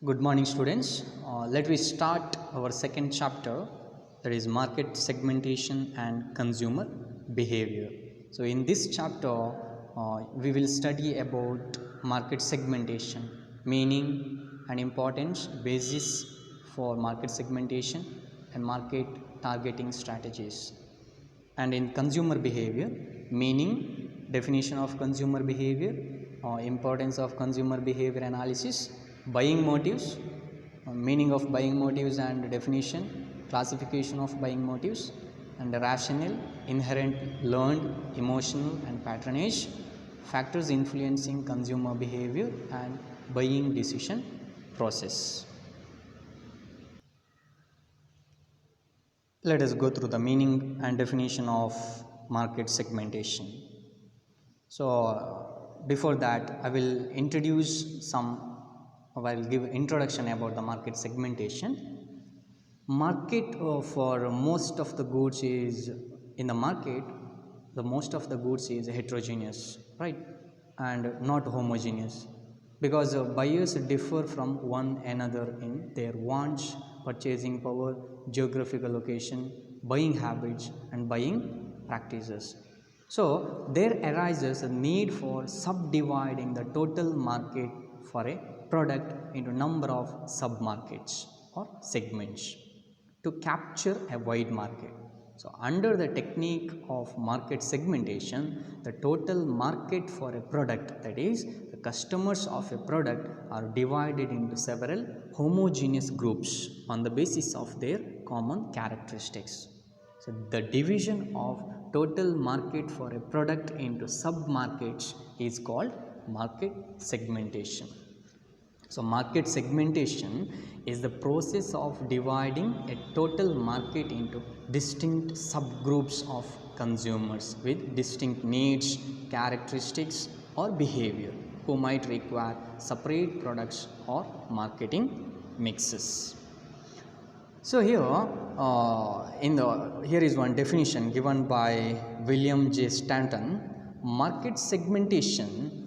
Good morning, students. Let me start our second chapter, that is market segmentation and consumer behavior. So, in this chapter, we will study about market segmentation, meaning and importance, basis for market segmentation, and market targeting strategies. And in consumer behavior, meaning, definition of consumer behavior, importance of consumer behavior analysis, buying motives, meaning of buying motives and definition, classification of buying motives, and the rationale, inherent, learned, emotional, and patronage, factors influencing consumer behavior and buying decision process. Let us go through the meaning and definition of market segmentation. So, before that, I will give introduction about the market segmentation. Market for most of the goods is in the market. The most of the goods is heterogeneous, right, and not homogeneous, because buyers differ from one another in their wants, purchasing power, geographical location, buying habits, and buying practices. So, there arises a need for subdividing the total market for a product into number of sub-markets or segments to capture a wide market. So, under the technique of market segmentation, the total market for a product, that is, the customers of a product, are divided into several homogeneous groups on the basis of their common characteristics. So, the division of total market for a product into sub-markets is called market segmentation. So, market segmentation is the process of dividing a total market into distinct subgroups of consumers with distinct needs, characteristics, or behavior who might require separate products or marketing mixes. So, here is one definition given by William J. Stanton. Market segmentation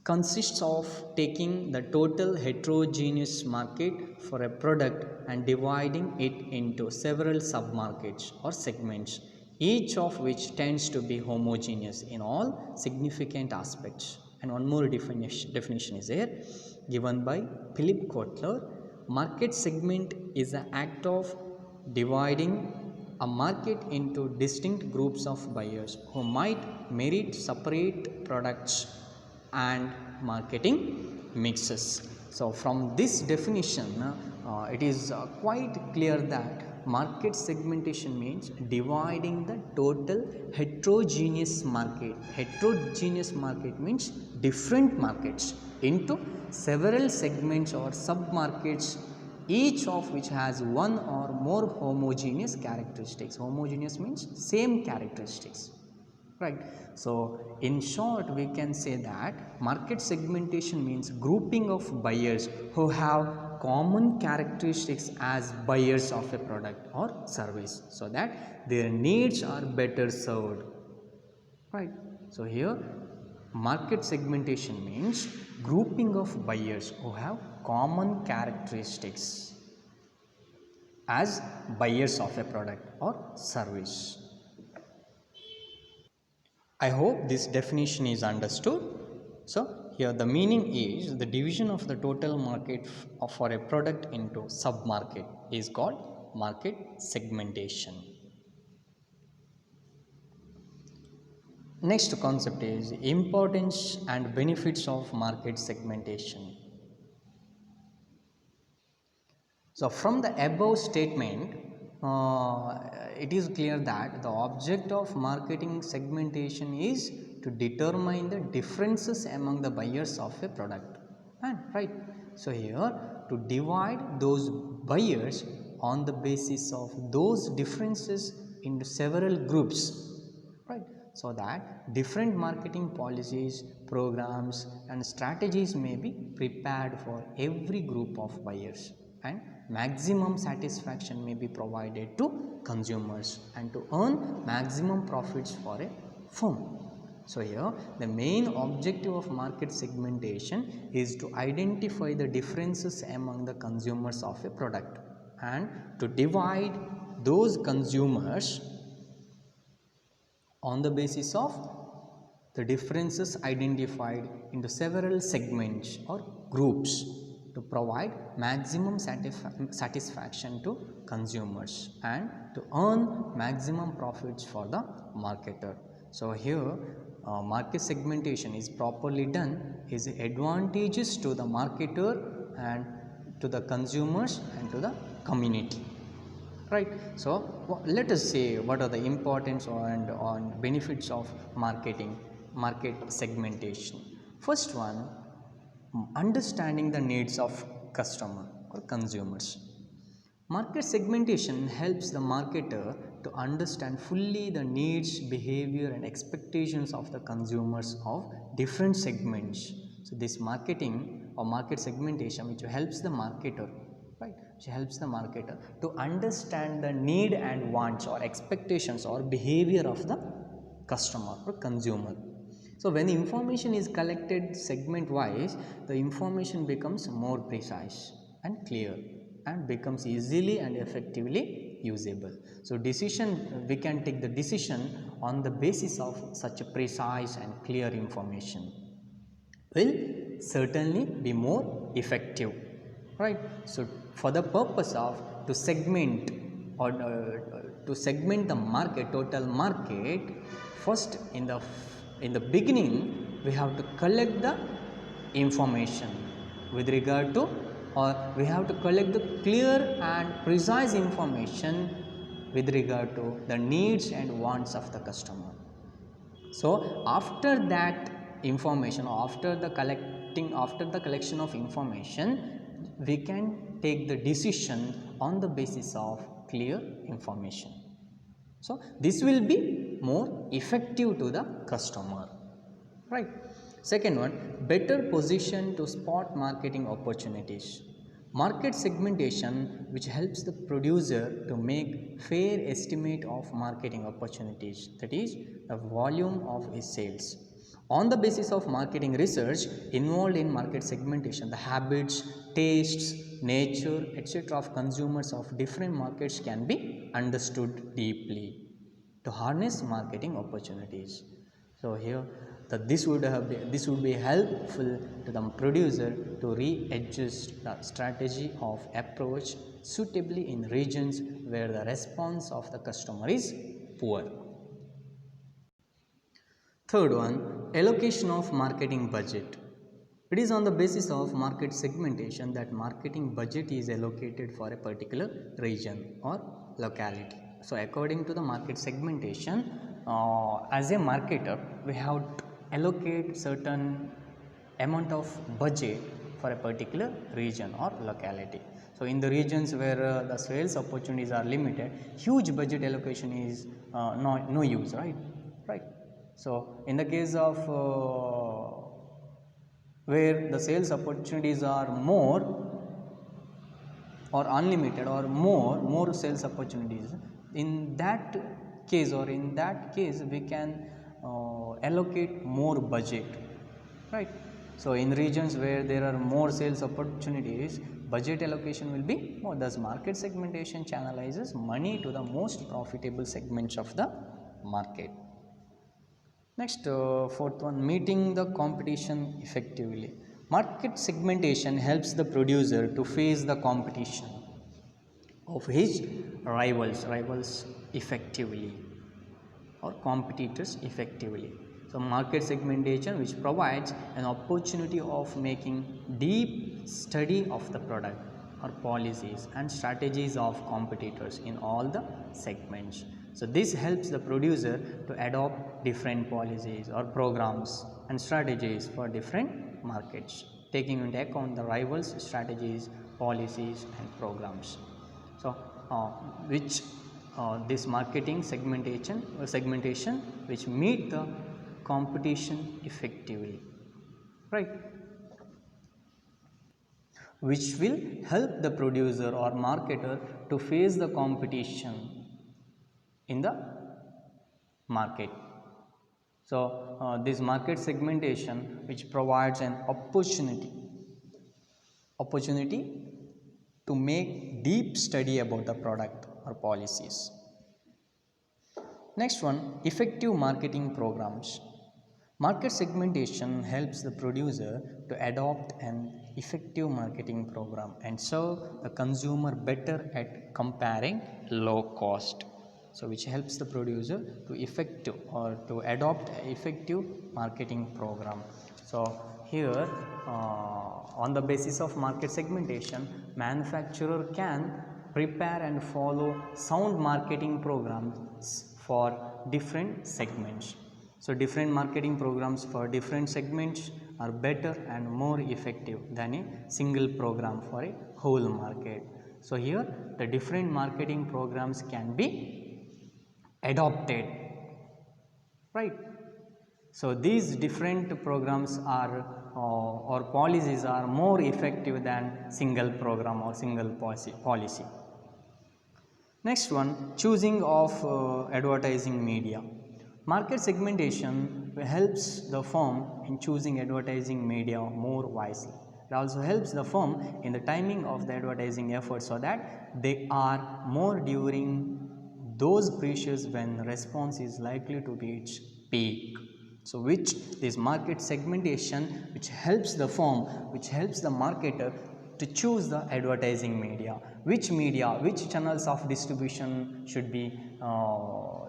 consists of taking the total heterogeneous market for a product and dividing it into several sub-markets or segments, each of which tends to be homogeneous in all significant aspects. And one more definition is here given by Philip Kotler. Market segment is the act of dividing a market into distinct groups of buyers who might merit separate products and marketing mixes. So, from this definition, it is quite clear that market segmentation means dividing the total heterogeneous market. Heterogeneous market means different markets into several segments or sub-markets, each of which has one or more homogeneous characteristics. Homogeneous means same characteristics. Right. So, in short, we can say that market segmentation means grouping of buyers who have common characteristics as buyers of a product or service, so that their needs are better served. Right. So, here market segmentation means grouping of buyers who have common characteristics as buyers of a product or service. I hope this definition is understood. So, here the meaning is the division of the total market for a product into sub-market is called market segmentation. Next concept is importance and benefits of market segmentation. So, from the above statement, it is clear that the object of marketing segmentation is to determine the differences among the buyers of a product. And right, so here to divide those buyers on the basis of those differences into several groups, right, so that different marketing policies, programs, and strategies may be prepared for every group of buyers, and maximum satisfaction may be provided to consumers and to earn maximum profits for a firm. So here the main objective of market segmentation is to identify the differences among the consumers of a product and to divide those consumers on the basis of the differences identified into several segments or groups to provide maximum satisfaction to consumers and to earn maximum profits for the marketer. So here market segmentation is properly done is advantageous to the marketer and to the consumers and to the community. Right. So let us say what are the importance and on benefits of market segmentation. First one, understanding the needs of customer or consumers. Market segmentation helps the marketer to understand fully the needs, behavior and expectations of the consumers of different segments. So this marketing or market segmentation which helps the marketer, right, which helps the marketer to understand the need and wants or expectations or behavior of the customer or consumer. So when information is collected segment wise, the information becomes more precise and clear and becomes easily and effectively usable. So we can take the decision on the basis of such a precise and clear information will certainly be more effective, right. So for the purpose of to segment or to segment the market, total market, first in the beginning we have to collect the information with regard to, or we have to collect the clear and precise information with regard to the needs and wants of the customer. So after that information, or after the collection of information, we can take the decision on the basis of clear information. So this will be more effective to the customer, right. Second one, better position to spot marketing opportunities. Market segmentation which helps the producer to make fair estimate of marketing opportunities, that is the volume of his sales. On the basis of marketing research involved in market segmentation, the habits, tastes, nature, etc. of consumers of different markets can be understood deeply to harness marketing opportunities. So here this would be helpful to the producer to readjust the strategy of approach suitably in regions where the response of the customer is poor. Third one, allocation of marketing budget. It is on the basis of market segmentation that marketing budget is allocated for a particular region or locality. So according to the market segmentation, as a marketer we have to allocate certain amount of budget for a particular region or locality. So in the regions where the sales opportunities are limited, huge budget allocation is no use, right. So in the case of where the sales opportunities are more or unlimited or more sales opportunities, in that case we can allocate more budget, right. So in regions where there are more sales opportunities, budget allocation will be more. Thus market segmentation channelizes money to the most profitable segments of the market. Next, fourth one, meeting the competition effectively. Market segmentation helps the producer to face the competition of his rivals effectively or competitors effectively. So market segmentation which provides an opportunity of making deep study of the product or policies and strategies of competitors in all the segments. So this helps the producer to adopt different policies or programs and strategies for different markets, taking into account the rivals' strategies, policies and programs. So this marketing segmentation which meet the competition effectively, right, which will help the producer or marketer to face the competition in the market. So this market segmentation which provides an opportunity to make deep study about the product or policies. Next one, effective marketing programs. Market segmentation helps the producer to adopt an effective marketing program and serve the consumer better at comparing low cost. So which helps the producer to effective or to adopt an effective marketing program. So here on the basis of market segmentation, manufacturer can prepare and follow sound marketing programs for different segments. So different marketing programs for different segments are better and more effective than a single program for a whole market. So here the different marketing programs can be adopted, right? So these different programs are or policies are more effective than single program or single policy. Next one, choosing of advertising media. Market segmentation helps the firm in choosing advertising media more wisely. It also helps the firm in the timing of the advertising effort so that they are more during those periods when response is likely to be its peak. So which this market segmentation which helps the firm, which helps the marketer to choose the advertising media, which channels of distribution should be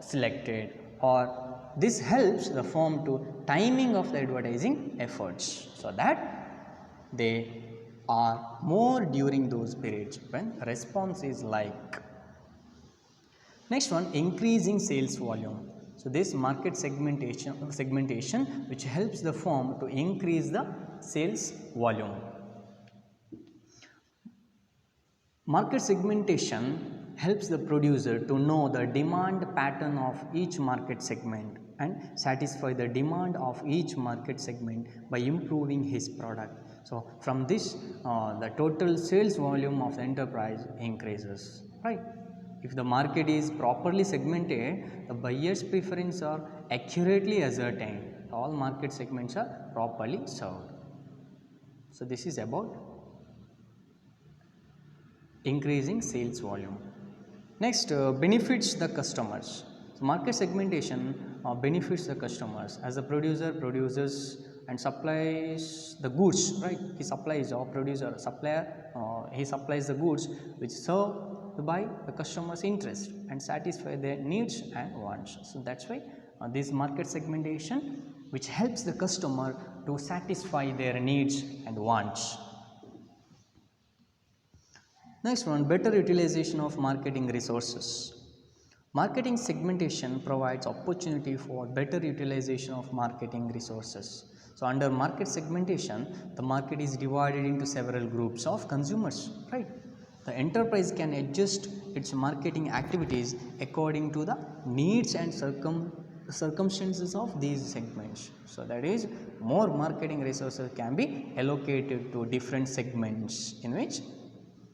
selected, or this helps the firm to timing of the advertising efforts so that they are more during those periods when response is like. Next one, increasing sales volume. So this market segmentation which helps the firm to increase the sales volume. Market segmentation helps the producer to know the demand pattern of each market segment and satisfy the demand of each market segment by improving his product. So from this the total sales volume of the enterprise increases, right? If the market is properly segmented, the buyer's preferences are accurately ascertained. All market segments are properly served. So this is about increasing sales volume. Next, benefits the customers. So market segmentation benefits the customers. As a producer produces and supplies the goods, right? He supplies, or producer supplier, he supplies the goods which serve by the customer's interest and satisfy their needs and wants. So that's why this market segmentation which helps the customer to satisfy their needs and wants. Next one, better utilization of marketing resources. Marketing segmentation provides opportunity for better utilization of marketing resources. So under market segmentation, the market is divided into several groups of consumers, right? The enterprise can adjust its marketing activities according to the needs and circumstances of these segments. So that is, more marketing resources can be allocated to different segments in which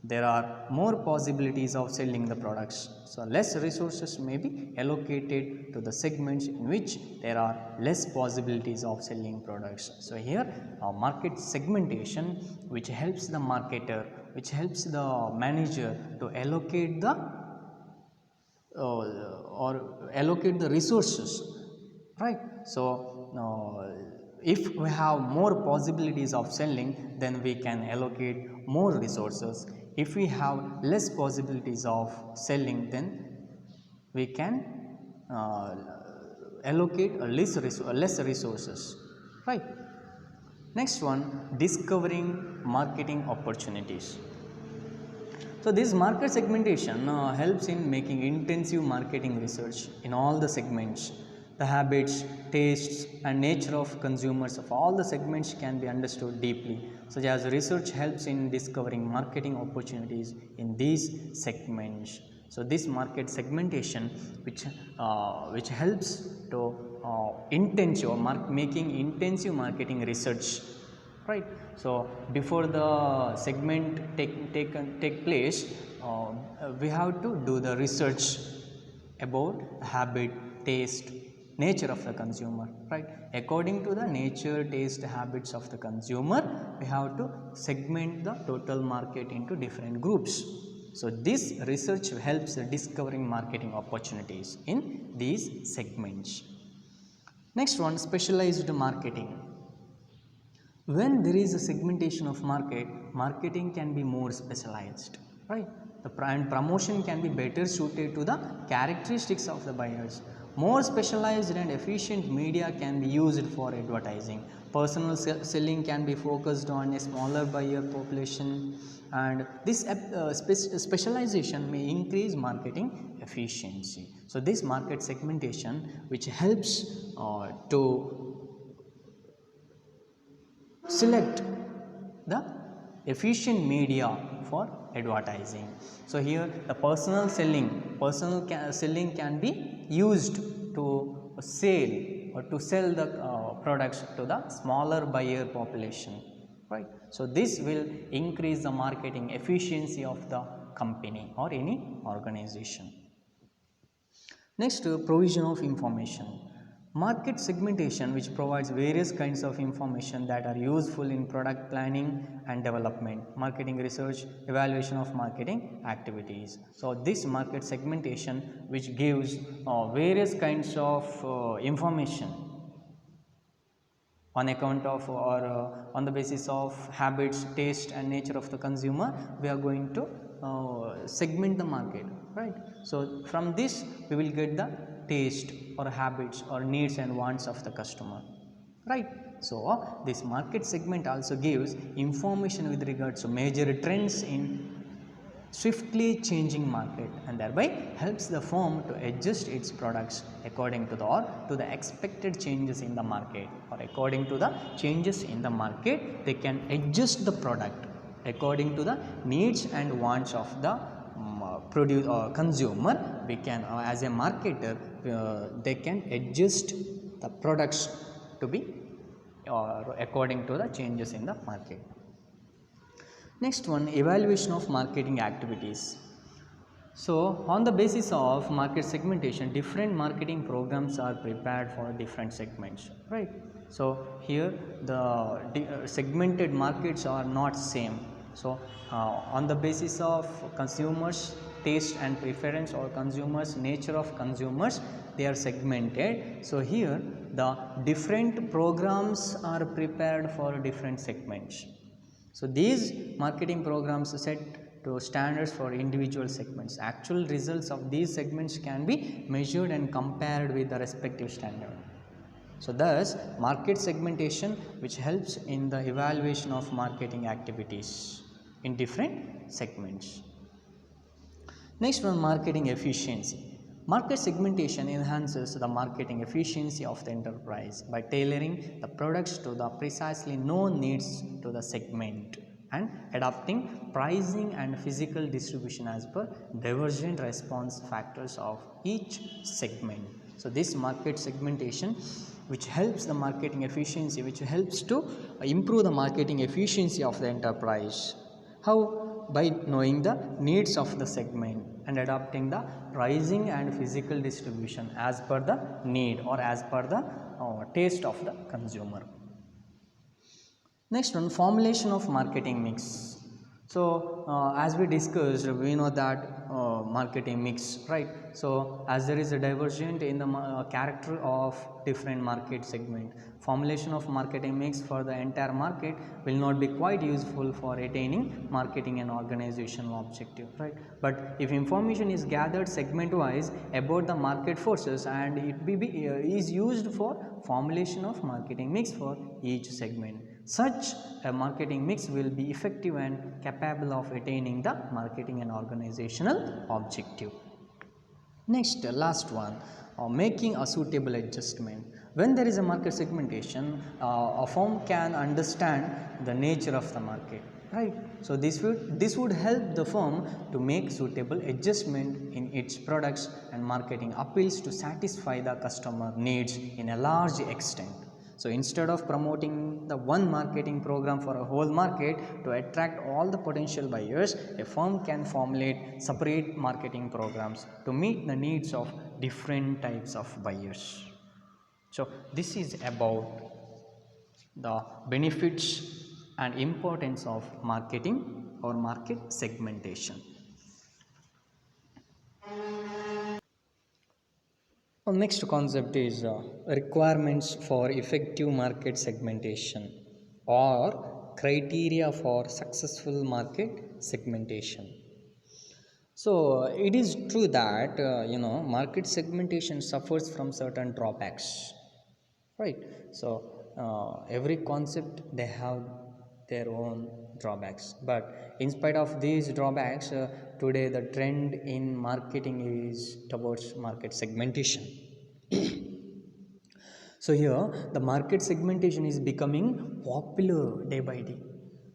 there are more possibilities of selling the products. So less resources may be allocated to the segments in which there are less possibilities of selling products. So here market segmentation which helps the marketer, which helps the manager to allocate the or allocate the resources, right? So if we have more possibilities of selling, then we can allocate more resources. If we have less possibilities of selling, then we can allocate less resources, right? Next one, discovering marketing opportunities. So this market segmentation helps in making intensive marketing research in all the segments. The habits, tastes and nature of consumers of all the segments can be understood deeply, such as research helps in discovering marketing opportunities in these segments. So this market segmentation which helps to making intensive marketing research, right? So before the segment take place, we have to do the research about habit, taste nature of the consumer, right? According to the nature, taste, habits of the consumer, we have to segment the total market into different groups. So this research helps discovering marketing opportunities in these segments. Next one, specialized marketing. When there is a segmentation of market, marketing can be more specialized, right? The brand promotion can be better suited to the characteristics of the buyers. More specialized and efficient media can be used for advertising. Personal selling can be focused on a smaller buyer population, and this specialization may increase marketing efficiency. So this market segmentation which helps to select the efficient media for advertising. So here the personal selling can be used to sell the products to the smaller buyer population, right? So this will increase the marketing efficiency of the company or any organization. Next, provision of information. Market segmentation, which provides various kinds of information that are useful in product planning and development, marketing research, evaluation of marketing activities. So this market segmentation which gives various kinds of information on account of or on the basis of habits, taste and nature of the consumer, we are going to segment the market, right? So from this we will get the taste or habits or needs and wants of the customer, right? So this market segment also gives information with regards to major trends in swiftly changing market, and thereby helps the firm to adjust its products according to the expected changes in the market, or according to the changes in the market they can adjust the product according to the needs and wants of the consumer. We can as a marketer they can adjust the products to be according to the changes in the market. Next one, evaluation of marketing activities. So on the basis of market segmentation, different marketing programs are prepared for different segments, right? So here the segmented markets are not same. So on the basis of consumers taste and preference, or consumers nature of consumers, they are segmented. So here the different programs are prepared for different segments. So these marketing programs set to standards for individual segments. Actual results of these segments can be measured and compared with the respective standard. So thus market segmentation which helps in the evaluation of marketing activities in different segments. Next one, marketing efficiency. Market segmentation enhances the marketing efficiency of the enterprise by tailoring the products to the precisely known needs to the segment and adapting pricing and physical distribution as per divergent response factors of each segment. So this market segmentation which helps the marketing efficiency, which helps to improve the marketing efficiency of the enterprise. How? By knowing the needs of the segment and adapting the pricing and physical distribution as per the need or as per the taste of the consumer. Next one, formulation of marketing mix. So as we discussed, we know that marketing mix, right? So as there is a divergent in the character of different market segment, formulation of marketing mix for the entire market will not be quite useful for attaining marketing and organizational objective, right? But if information is gathered segment wise about the market forces, and it is used for formulation of marketing mix for each segment, such a marketing mix will be effective and capable of attaining the marketing and organizational objective. Next, last one, making a suitable adjustment. When there is a market segmentation, a firm can understand the nature of the market, right? So this would help the firm to make suitable adjustment in its products and marketing appeals to satisfy the customer needs in a large extent. So instead of promoting the one marketing program for a whole market to attract all the potential buyers, a firm can formulate separate marketing programs to meet the needs of different types of buyers. So this is about the benefits and importance of marketing or market segmentation. Next concept is requirements for effective market segmentation or criteria for successful market segmentation. So it is true that market segmentation suffers from certain drawbacks, right? So every concept they have their own drawbacks, but in spite of these drawbacks, today the trend in marketing is towards market segmentation. So here the market segmentation is becoming popular day by day.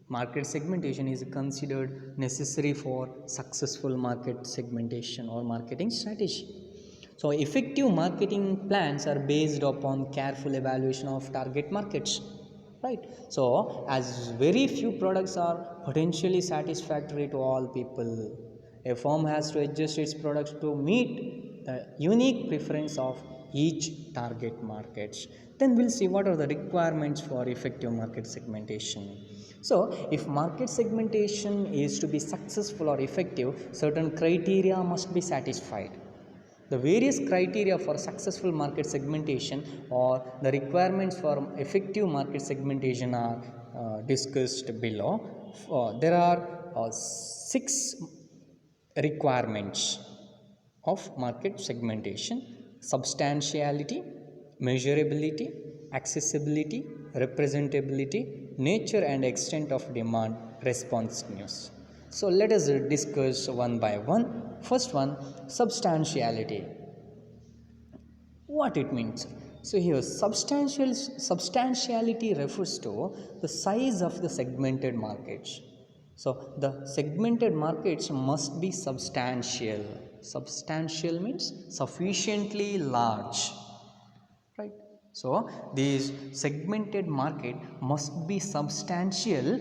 Market segmentation is considered necessary for successful market segmentation or marketing strategy. So effective marketing plans are based upon careful evaluation of target markets, right? So as very few products are potentially satisfactory to all people, a firm has to adjust its products to meet the unique preference of each target markets. Then we'll see what are the requirements for effective market segmentation. So if market segmentation is to be successful or effective, certain criteria must be satisfied. The various criteria for successful market segmentation or the requirements for effective market segmentation are discussed below. There are 6 requirements of market segmentation: substantiality, measurability, accessibility, representability, nature and extent of demand, responsiveness. So let us discuss one by one. First one, substantiality. What it means? So here substantiality refers to the size of the segmented markets. So the segmented markets must be substantial. Substantial means sufficiently large, right? So these segmented market must be substantial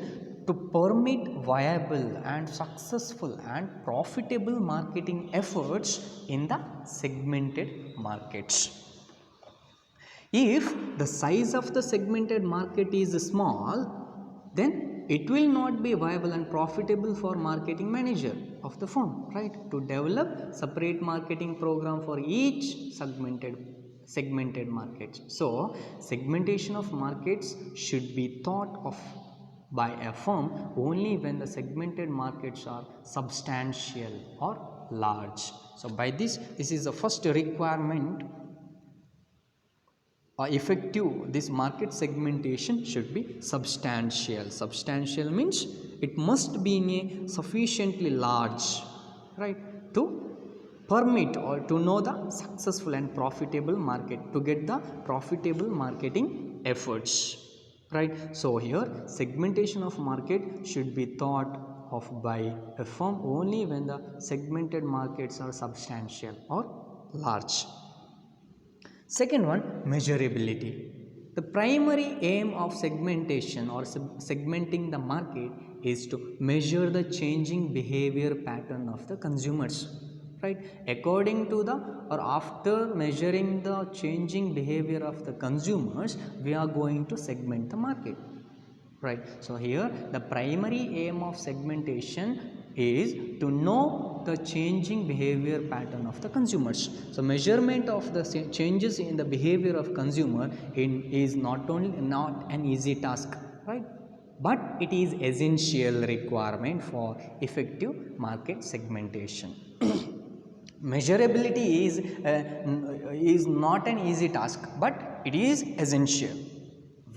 to permit viable and successful and profitable marketing efforts in the segmented markets. If the size of the segmented market is small, then it will not be viable and profitable for marketing manager of the firm, right, to develop separate marketing program for each segmented markets. So segmentation of markets should be thought of by a firm only when the segmented markets are substantial or large. So by this is the first requirement. Effective this market segmentation should be substantial. Substantial means it must be in a sufficiently large, right, to permit or to know the successful and profitable market, to get the profitable marketing efforts, right? So here segmentation of market should be thought of by a firm only when the segmented markets are substantial or large. Second one, measurability. The primary aim of segmentation or segmenting the market is to measure the changing behavior pattern of the consumers, right? According to the or after measuring the changing behavior of the consumers, we are going to segment the market, right? So here the primary aim of segmentation is to know the changing behavior pattern of the consumers. So measurement of the changes in the behavior of consumer is not an easy task, right, but it is essential requirement for effective market segmentation. Measurability is not an easy task, but it is essential.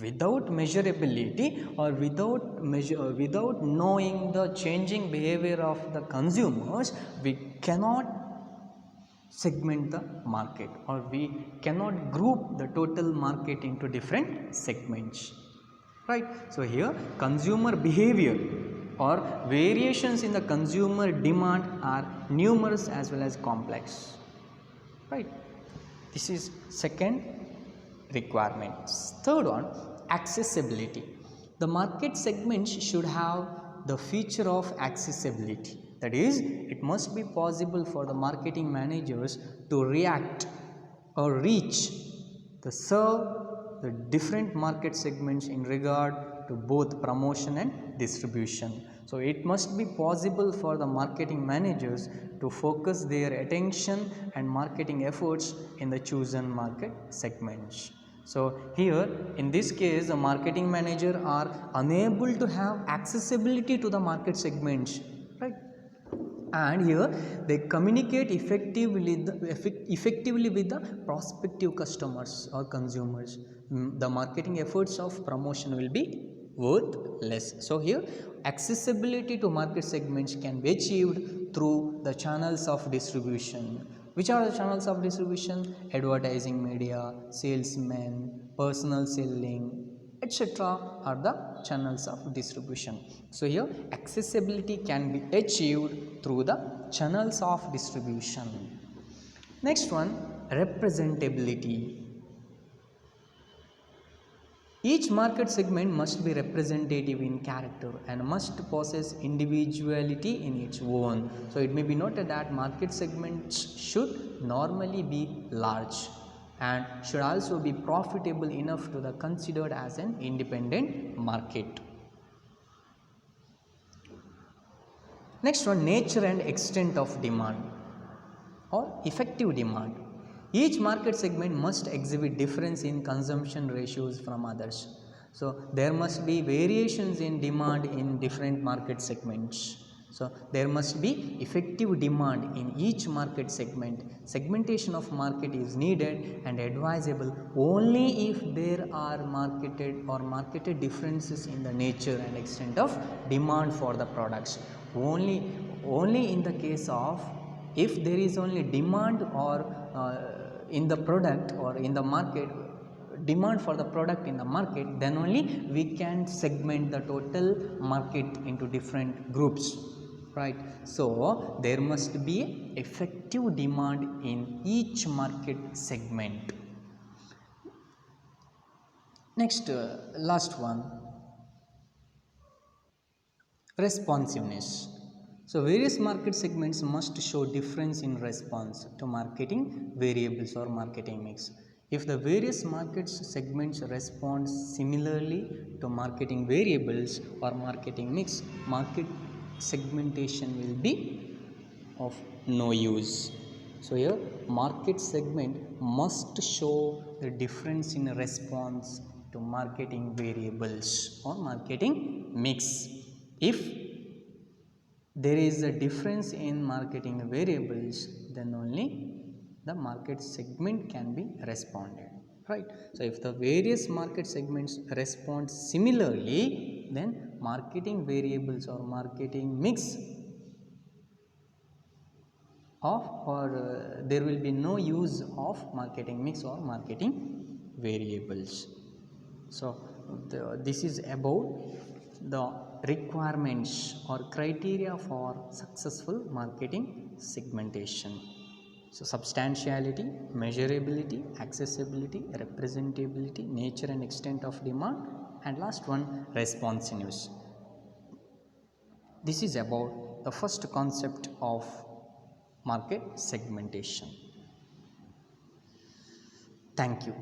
Without measurability or without knowing the changing behavior of the consumers, we cannot segment the market or we cannot group the total market into different segments, right? So here consumer behavior or variations in the consumer demand are numerous as well as complex, right? This is second requirements. Third one, accessibility. The market segments should have the feature of accessibility. That is, it must be possible for the marketing managers to react or reach to serve the different market segments in regard to both promotion and distribution. So it must be possible for the marketing managers to focus their attention and marketing efforts in the chosen market segments. So here in this case, the marketing manager are unable to have accessibility to the market segments, right? And here they communicate effectively with the prospective customers or consumers. The marketing efforts of promotion will be worth less. So here accessibility to market segments can be achieved through the channels of distribution. Which are the channels of distribution? Advertising media, salesmen, personal selling, etc. are the channels of distribution. So here accessibility can be achieved through the channels of distribution. Next one, representability. Each market segment must be representative in character and must possess individuality in its own. So it may be noted that market segments should normally be large and should also be profitable enough to be considered as an independent market. Next one, nature and extent of demand or effective demand. Each market segment must exhibit difference in consumption ratios from others. So there must be variations in demand in different market segments. So there must be effective demand in each market segment. Segmentation of market is needed and advisable only if there are marketed differences in the nature and extent of demand for the products. Only in the case of if there is only demand or in the product or in the market, demand for the product in the market, then only we can segment the total market into different groups, right? So there must be effective demand in each market segment. Next, last one, responsiveness. So various market segments must show difference in response to marketing variables or marketing mix. If the various market segments respond similarly to marketing variables or marketing mix, market segmentation will be of no use. So here market segment must show the difference in response to marketing variables or marketing mix. If there is a difference in marketing variables, then only the market segment can be responded, right? So if the various market segments respond similarly, then marketing variables or marketing mix of there will be no use of marketing mix or marketing variables. So this is about the requirements or criteria for successful marketing segmentation. So substantiality, measurability, accessibility, representability, nature and extent of demand, and last one, responsiveness. This is about the first concept of market segmentation. Thank you.